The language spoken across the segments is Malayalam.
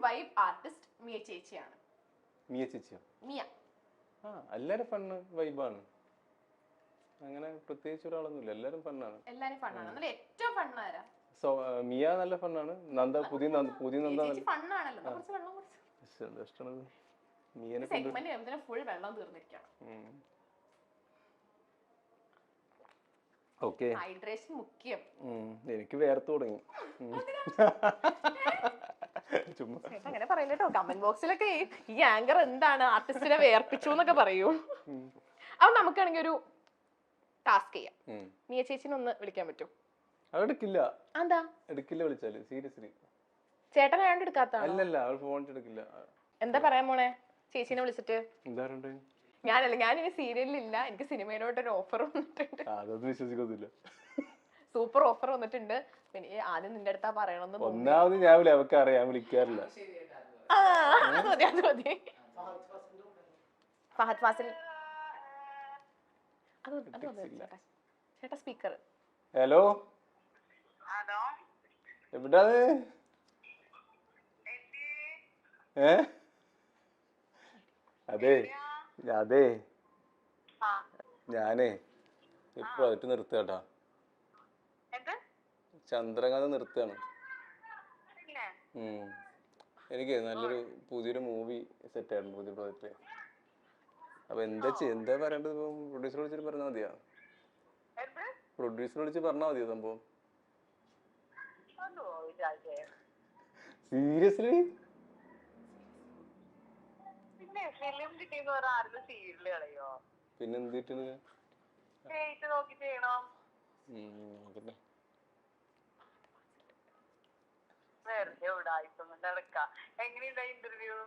വൈബ് ആർട്ടിസ്റ്റ് മിയ ചേച്ചിയാണ്. മിയ ചേച്ചിയോ? മിയ. എല്ലാരും ഫണ്ണ് വൈബാണ്, അങ്ങനെ പ്രത്യേകിച്ച് ഒരാളൊന്നുമില്ല, എല്ലാരും ഫണ്ണാണ്. എല്ലാരും ഫണ്ണാണ്. എന്നാലും ഏറ്റവും ഫണ്ണാരാ? മിയ നല്ല ഫണ്ണാണ്. നന്ദ പുതിയ നന്ദ ഫണ്ണാണല്ലോ. കുറച്ച് വെള്ളം കുടിച്ചു. മിയനെ സെഗ്മെന്റ് ഫുൾ വെള്ളം തീർന്നിരിക്കണം. ഓക്കെ, ഹൈഡ്രേഷൻ മുഖ്യം. എനിക്ക് വേർത്ത് തുടങ്ങി. അങ്ങനെ പറയില്ലട്ടോ. കമന്റ് ബോക്സിലൊക്കെ ഈ ആങ്കർ എന്താണ് ആർട്ടിസ്റ്റിനെ വേർപ്പിച്ചു എന്നൊക്കെ പറയൂ. അപ്പൊ നമുക്കാണെങ്കിൽ ഒരു ടാസ്ക് ചെയ്യാം. മിയ ചേച്ചിനെ ഒന്ന് വിളിക്കാൻ പറ്റും? എടുക്കില്ല. എന്താ എടുക്കില്ല? വിളിച്ചാല് സീരിയസ്ലി ചേട്ടൻ വേണ്ട എടുക്കാത്ത? അല്ലല്ല, അവൾ ഫോൺ എടുക്കില്ല. എന്താ പറയാൻ പോണേ ചേച്ചിനെ വിളിച്ചിട്ട്? എന്താ ഞാനിനി സീരിയലില്ല, എനിക്ക് സിനിമയിലോട്ടൊരു ഓഫർ വന്നിട്ടുണ്ട്. അതൊന്നും വിശ്വസിക്കൊന്നുമില്ല. സൂപ്പർ ഓഫർ വന്നിട്ടുണ്ട്. പിന്നെ ആദ്യം നിന്റെ അടുത്താ പറയണമെന്ന്. ഒന്നാമത് ഞാൻ അവർക്ക് അറിയാൻ വിളിക്കാറില്ല. ഫഹദ് ഫാസിൽ. ചേട്ടാ സ്പീക്കർ. ഹലോ, എവിടാണ്? അതെ ഞാനേ ഇപ്പൊ അതിട്ട് നിർത്തുകേട്ടാ. ചന്ദ്രകാന്ത നിർത്തുകയാണ്. എനിക്ക് നല്ലൊരു പുതിയൊരു മൂവി സെറ്റ് ആയിരുന്നു, പുതിയ പ്രോജക്റ്റ്. അപ്പൊ എന്താ പറയേണ്ടത്? ഇപ്പൊ പ്രൊഡ്യൂസർ വിളിച്ചിട്ട് പറഞ്ഞാൽ മതിയോ? പ്രൊഡ്യൂസർ വിളിച്ച് പറഞ്ഞാൽ മതിയോ സംഭവം? സീരിയസ്ലി? പിന്നെ എന്ത് കിട്ടണ? ഇന്റർവ്യൂ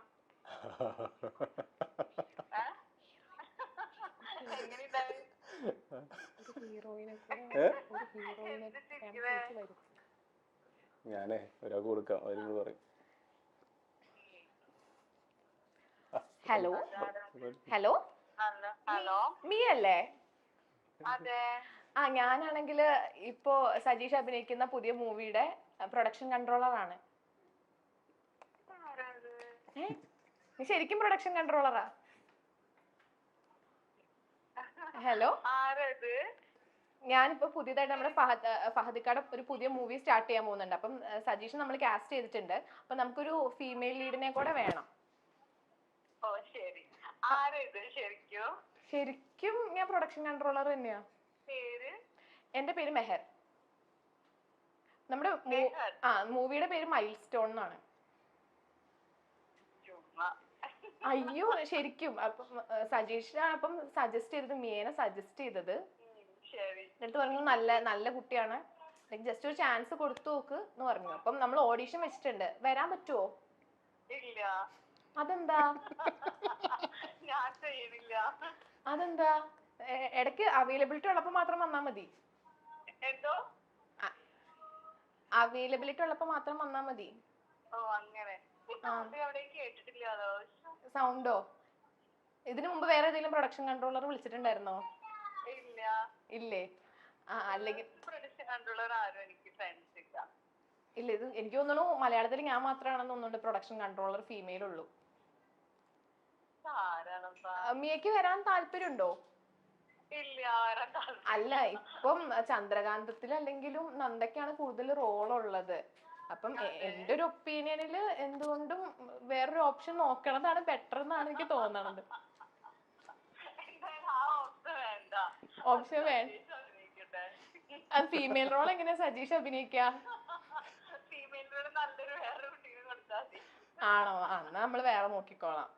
ഞാനേ ഒരാൾക്ക് കൊടുക്കാം, അവരോട് പറയും. ഹലോ ഹലോ ഹലോ, മിയ അല്ലേ? അതെ. ഞാനാണെങ്കിൽ ഇപ്പോ സജീഷ് അഭിനയിക്കുന്ന പുതിയ മൂവിയുടെ പ്രൊഡക്ഷൻ കൺട്രോളർ ആണ്. നീ ശരിക്കും പ്രൊഡക്ഷൻ കൺട്രോളറാ? ഹലോ, ഞാനിപ്പോ പുതിയതായിട്ട് നമ്മുടെ ഫഹദിക്കാടെ ഒരു പുതിയ മൂവി സ്റ്റാർട്ട് ചെയ്യാൻ പോകുന്നുണ്ട്. അപ്പം സജീഷ് നമ്മൾ കാസ്റ്റ് ചെയ്തിട്ടുണ്ട്. അപ്പൊ നമുക്കൊരു ഫീമെയിൽ ലീഡിനെ കൂടെ വേണം. ശരിക്കും ഞാൻ പ്രൊഡക്ഷൻ കൺട്രോളർ തന്നെയാ. എന്റെ പേര് മെഹർ. നമ്മുടെ മൂവിയുടെ പേര് മൈൽ സ്റ്റോൺ എന്നാണ്. അയ്യോ ശരിക്കും. അപ്പം സജീഷ് അപ്പം സജസ്റ്റ് ചെയ്തത്, മിയേനെ സജസ്റ്റ് ചെയ്തത്. എന്നിട്ട് പറഞ്ഞു നല്ല കുട്ടിയാണ്, ജസ്റ്റ് ഒരു ചാൻസ് കൊടുത്തു നോക്ക് എന്ന് പറഞ്ഞു. അപ്പം നമ്മൾ ഓഡീഷൻ വെച്ചിട്ടുണ്ട്. വരാൻ പറ്റുമോ? അതെന്താ? അതെന്താ? ഇടയ്ക്ക് അവൈലബിലിറ്റി ഉള്ളപ്പോ മാത്രം വന്നാ മതി. അവൈലബിലിറ്റി ഉള്ളപ്പോ മാത്രം വന്നാ മതി. സൗണ്ടോ? ഇതിനു മുമ്പ് വേറെ ഏതെങ്കിലും പ്രൊഡക്ഷൻ കൺട്രോളർ വിളിച്ചിട്ടുണ്ടായിരുന്നോ? ഇല്ലേ? അല്ലെങ്കിൽ ഇല്ല, ഇത് എനിക്ക് തോന്നുന്നു മലയാളത്തിൽ ഞാൻ മാത്രമാണെന്ന് തോന്നുന്നുണ്ട് പ്രൊഡക്ഷൻ കൺട്രോളർ ഫീമെയിൽ ഉള്ളൂ. മിയക്ക് വരാൻ താല്പര്യമുണ്ടോ? അല്ല, ഇപ്പം ചന്ദ്രകാന്തത്തിൽ അല്ലെങ്കിലും നന്ദയ്ക്കാണ് കൂടുതൽ റോൾ ഉള്ളത്. അപ്പം എന്റെ ഒരു ഒപ്പീനിയനില് എന്തുകൊണ്ടും വേറൊരു ഓപ്ഷൻ നോക്കണതാണ് ബെറ്റർ എന്നാണ് എനിക്ക് തോന്നണത്. ഓപ്ഷൻ വേണ്ട. അത് ഫീമെയിൽ റോൾ എങ്ങനെയാ സജീഷ് അഭിനയിക്ക? ആണോ? എന്നാ നമ്മള് വേറെ നോക്കിക്കോളാം.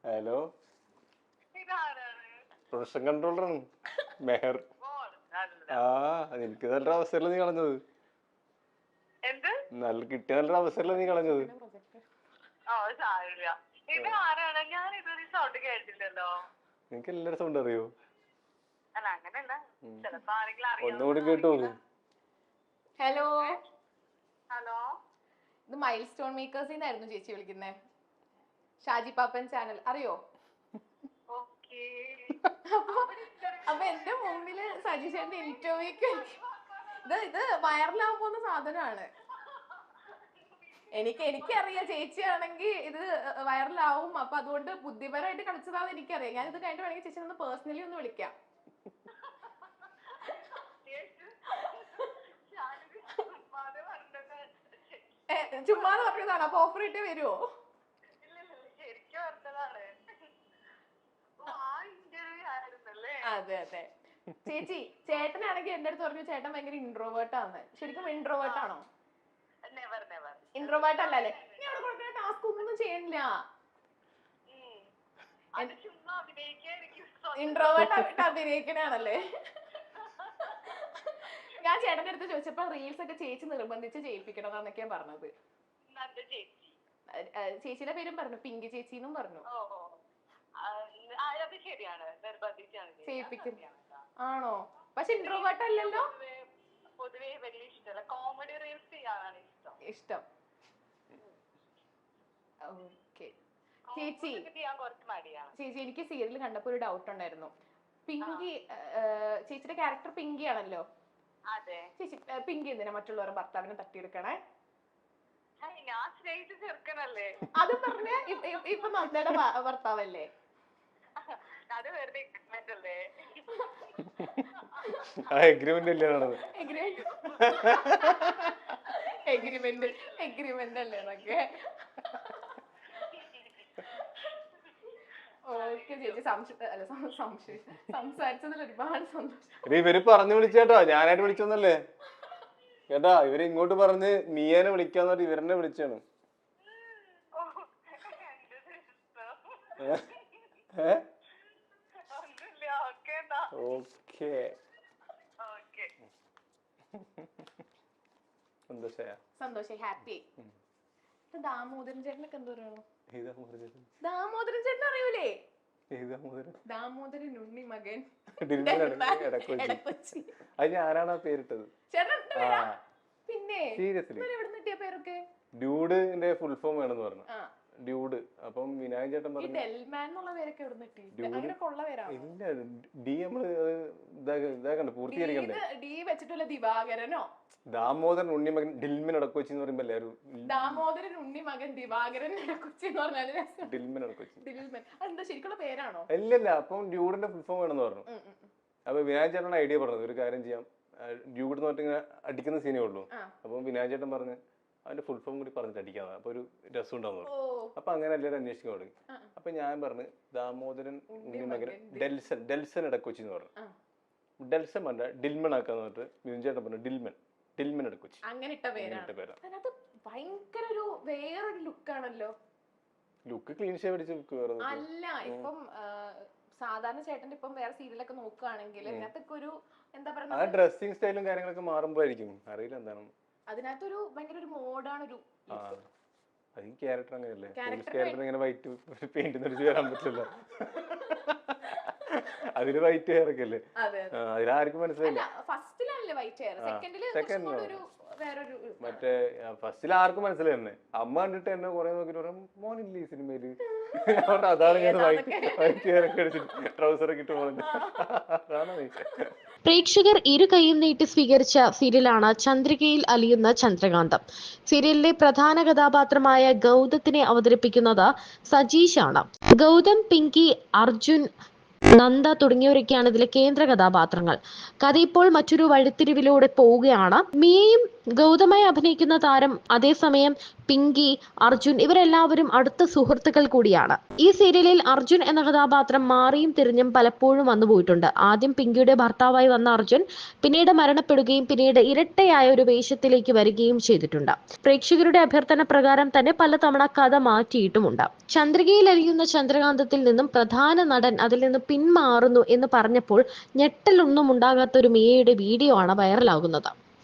ഹലോ, പ്രൊഡക്ഷൻ കൺട്രോളറാണ് മെഹർ. എനിക്ക് നല്ലൊരു അവസരമല്ല നീ കളഞ്ഞത്. കിട്ടിയ നല്ലൊരു അവസരമല്ല നീ കളഞ്ഞത്. നിനക്ക് എല്ലാരും സൗണ്ട് അറിയോ? ഒന്നുകൂടി കേട്ടു. ഹലോ ഇത് മൈൽ സ്റ്റോൺ മേക്കേഴ്സിന്നായിരുന്നു ചേച്ചി വിളിക്കുന്നേ. ഷാജി പാപ്പൻ ചാനൽ അറിയോ? അപ്പൊ എന്റെ മുമ്പില് സജീഷന്റെ ഇത് വൈറലാവാൻ പോകുന്ന സാധനമാണ്. എനിക്കറിയാം ചേച്ചിയാണെങ്കിൽ ഇത് വൈറലാവും. അപ്പൊ അതുകൊണ്ട് ബുദ്ധിപരമായിട്ട് കളിച്ചതാന്ന് എനിക്കറിയാം. ഞാൻ ഇത് കഴിഞ്ഞിട്ട് വേണമെങ്കിൽ ചേച്ചി ഒന്ന് പേഴ്സണലി ഒന്ന് വിളിക്കാം. ചുമ്മാതെ പറഞ്ഞതാണ്. അപ്പൊ ഓഫർ ഇട്ടേ വരുമോ? അതെ അതെ. ചേച്ചി ചേട്ടനാണെങ്കിൽ എന്റെ അടുത്ത് പറഞ്ഞു ചേട്ടൻ ഭയങ്കര ഇൻട്രോവേർട്ട് ആണ്. ശരിക്കും ഇൻട്രോവേർട്ട് ആണോ? ഇൻട്രോവേർട്ട് അല്ലേ? ഞാൻ അവിടെ കൊടുക്കുന്ന ടാസ്ക് ഒന്നും ചെയ്യണില്ല. ഇൻട്രോവേർട്ട് അഭിനയിക്കണാണല്ലേ? ഞാൻ ചേട്ടന്റെ അടുത്ത് ചോദിച്ചപ്പോ റീൽസ് ഒക്കെ ചേച്ചി നിർബന്ധിച്ച് ചെയ്യിപ്പിക്കണമെന്നൊക്കെയാ പറഞ്ഞത്. ചേച്ചിയുടെ പേരും പറഞ്ഞു, പിങ്കി ചേച്ചിന്നും പറഞ്ഞു. ചെയ്യിപ്പിക്കും ആണോ? പക്ഷെ ഇൻട്രോവേർട്ട് അല്ലല്ലോ. പൊതുവേ വലിയ ഇഷ്ടമല്ല, കോമഡി റീൽസ് ചെയ്യാനാണ് ഇഷ്ടം. ഓക്കെ ചേച്ചി, എനിക്ക് സീരിയൽ കണ്ടപ്പോ ഒരു ഡൗട്ട് ഉണ്ടായിരുന്നു. പിങ്കി, ചേച്ചിയുടെ ക്യാരക്ടർ പിങ്കി ആണല്ലോ. ചേച്ചി പിങ്കി എന്തിനാ മറ്റുള്ളവരുടെ ഭർത്താവിനെ തട്ടിയെടുക്കണേ? അത് പറഞ്ഞ ഇപ്പൊ നന്ദയുടെ ഭർത്താവല്ലേ? എഗ്രിമെന്റ് അല്ലേ എന്നൊക്കെ. ഓക്കെ ചേച്ചി, സംസാരിച്ചതിൽ ഒരുപാട് സന്തോഷം. ഇവര് പറഞ്ഞു വിളിച്ചേട്ടോ, ഞാനായിട്ട് വിളിച്ചൊന്നല്ലേ കേട്ടാ. ഇവര് ഇങ്ങോട്ട് പറഞ്ഞ് മിയേനെ വിളിക്കാന്ന് പറഞ്ഞിട്ട് ഇവരെന്നെ വിളിച്ചാണ്. ഓക്കെ സന്തോഷായി, ഹാപ്പി. ദാമോദരൻ ചേട്ടനൊക്കെ എന്ത് പറയണു? ദാമോദരൻ ചേട്ടൻ അറിയൂലേ? ദാമോദരൻ ഉണ്ണി മകൻ എടക്കൊച്ചി. അത് ഞാനാണ് ആ പേരിട്ടത്. പിന്നെ പേരൊക്കെ ഡ്യൂഡിന്റെ ഫുൾ ഫോം വേണമെന്ന് പറഞ്ഞു. ഡ്യൂഡ്. അപ്പം വിനായകൻ ചേട്ടൻ പറഞ്ഞു ഇല്ല, ഡി നമ്മള് ഇതാക്കണ്ട, പൂർത്തീകരിക്കണ്ടേ. ഡി വെച്ചിട്ടുള്ള ദിവാകരനോ ദാമോദരൻ ഉണ്ണിമകൻ ഡിൽമിൻ എടക്കൊച്ചി എന്ന് പറയുമ്പോ എല്ലാവരും ദാമോദരൻ ഉണ്ണിമകൻ ദിവാകരൻ എടക്കൊച്ചി എന്ന് പറഞ്ഞാൽ ഡിൽമിൻ എടക്കൊച്ചി. അതെന്താ ശരിക്കുള്ള പേരാണോ? ഇല്ലല്ല, അപ്പം ഡ്യൂഡിന്റെ ഫുൾ ഫോം വേണമെന്ന് പറഞ്ഞു. അപ്പൊ വിനായകൻ ചേട്ടനാണ് ഐഡിയ പറഞ്ഞത്, ഒരു കാര്യം ചെയ്യാം, ഡ്യൂഡ് എന്ന് പറഞ്ഞിട്ട് അടിക്കുന്ന സീനേ ഉള്ളൂ. അപ്പം വിനായകൻ ചേട്ടൻ പറഞ്ഞ് അവന്റെ ഫുൾ ഫോം കൂടി പറഞ്ഞിട്ട് അടിക്കാന്ന്, അപ്പൊ ഒരു രസം ഉണ്ടാവും. അപ്പൊ അങ്ങനെ എല്ലാവരും അന്വേഷിക്കാൻ തുടങ്ങി. അപ്പൊ ഞാൻ പറഞ്ഞു ദാമോദരൻ ഉണ്ണിമകൻ ഡെൽസൺ എടക്കൊച്ചി എന്ന് പറഞ്ഞു. ഡെൽസൺ പറഞ്ഞ ഡിൽമൺ ആക്കാന്ന് പറഞ്ഞിട്ട് വിനായകൻ ചേട്ടൻ പറഞ്ഞു ഡിൽമൻ എടക്കൊച്ചി. അങ്ങനെ ഇട്ട പേരാണ്. ഭയങ്കര ഒരു വേറൊരു ലുക്കാണല്ലോ. ലുക്ക് ക്ലീൻ ഷേവ് അടിച്ച ലുക്ക് വേറെ അല്ല. ഇപ്പം സാധാരണ ചേട്ടന്റെ ഇപ്പം വേറെ സീരിയലൊക്കെ നോക്കുകയാണെങ്കിൽ അതിനകത്തൊക്കെ ഒരു എന്താ പറയുക, ഡ്രസ്സിംഗ് സ്റ്റൈലും കാര്യങ്ങളൊക്കെ മാറുമ്പോഴായിരിക്കും, അറിയില്ല എന്താണ്. അതിനകത്തൊരു ഭയങ്കര ഒരു മോഡാണ് ഒരു ക്യാരക്ടർ അങ്ങനെയല്ലേ. ക്യാരക്ടർ ഇങ്ങനെ വൈറ്റ് പെയിന്റ് അടിച്ച് വരാൻ പറ്റില്ല. അതിന് വൈറ്റ് ഹെയർ ഒക്കെ അല്ലേ, അതിലാർക്കും മനസ്സിലായില്ല. മറ്റേ ഫസ്റ്റിൽ ആർക്കും മനസ്സിലായി തന്നെ. അമ്മ കണ്ടിട്ട് എന്നെ കുറെ നോക്കിട്ട് പറയാം മോനില്ലേ ഈ സിനിമയില്. അതാണ് ഞാൻ വൈറ്റ് ഹെയർ ഒക്കെ അടിച്ചിട്ട് ട്രൗസർ ഒക്കെ ഇട്ട് പോകുന്നത്. അതാണ് പ്രേക്ഷകർ ഇരു കൈയും നീട്ടി സ്വീകരിച്ച സീരിയലാണ് ചന്ദ്രികയിൽ അലിയുന്ന ചന്ദ്രകാന്തം. സീരിയലിലെ പ്രധാന കഥാപാത്രമായ ഗൗതത്തിനെ അവതരിപ്പിക്കുന്നത് സജീഷാണ്. ഗൗതം, പിങ്കി, അർജുൻ, നന്ദ തുടങ്ങിയവരൊക്കെയാണ് ഇതിലെ കേന്ദ്ര കഥാപാത്രങ്ങൾ. കഥ ഇപ്പോൾ മറ്റൊരു വഴിത്തിരിവിലൂടെ പോവുകയാണ്. മിയയും ഗൗതമായി അഭിനയിക്കുന്ന താരം, അതേസമയം പിങ്കി, അർജുൻ ഇവരെല്ലാവരും അടുത്ത സുഹൃത്തുക്കൾ കൂടിയാണ്. ഈ സീരിയലിൽ അർജുൻ എന്ന കഥാപാത്രം മാറിയും തിരിഞ്ഞും പലപ്പോഴും വന്നുപോയിട്ടുണ്ട്. ആദ്യം പിങ്കിയുടെ ഭർത്താവായി വന്ന അർജുൻ പിന്നീട് മരണപ്പെടുകയും പിന്നീട് ഇരട്ടയായ ഒരു വേഷത്തിലേക്ക് വരികയും ചെയ്തിട്ടുണ്ട്. പ്രേക്ഷകരുടെ അഭ്യർത്ഥന പ്രകാരം തന്നെ പലതവണ കഥ മാറ്റിയിട്ടുമുണ്ട്. ചന്ദ്രികയിൽ അലിയുന്ന ചന്ദ്രകാന്തത്തിൽ നിന്നും പ്രധാന നടൻ അതിൽ നിന്ന് പിന്മാറുന്നു എന്ന് പറഞ്ഞപ്പോൾ ഞെട്ടലൊന്നും ഉണ്ടാകാത്ത ഒരു മിയയുടെ വീഡിയോ ആണ് വൈറലാകുന്നത്.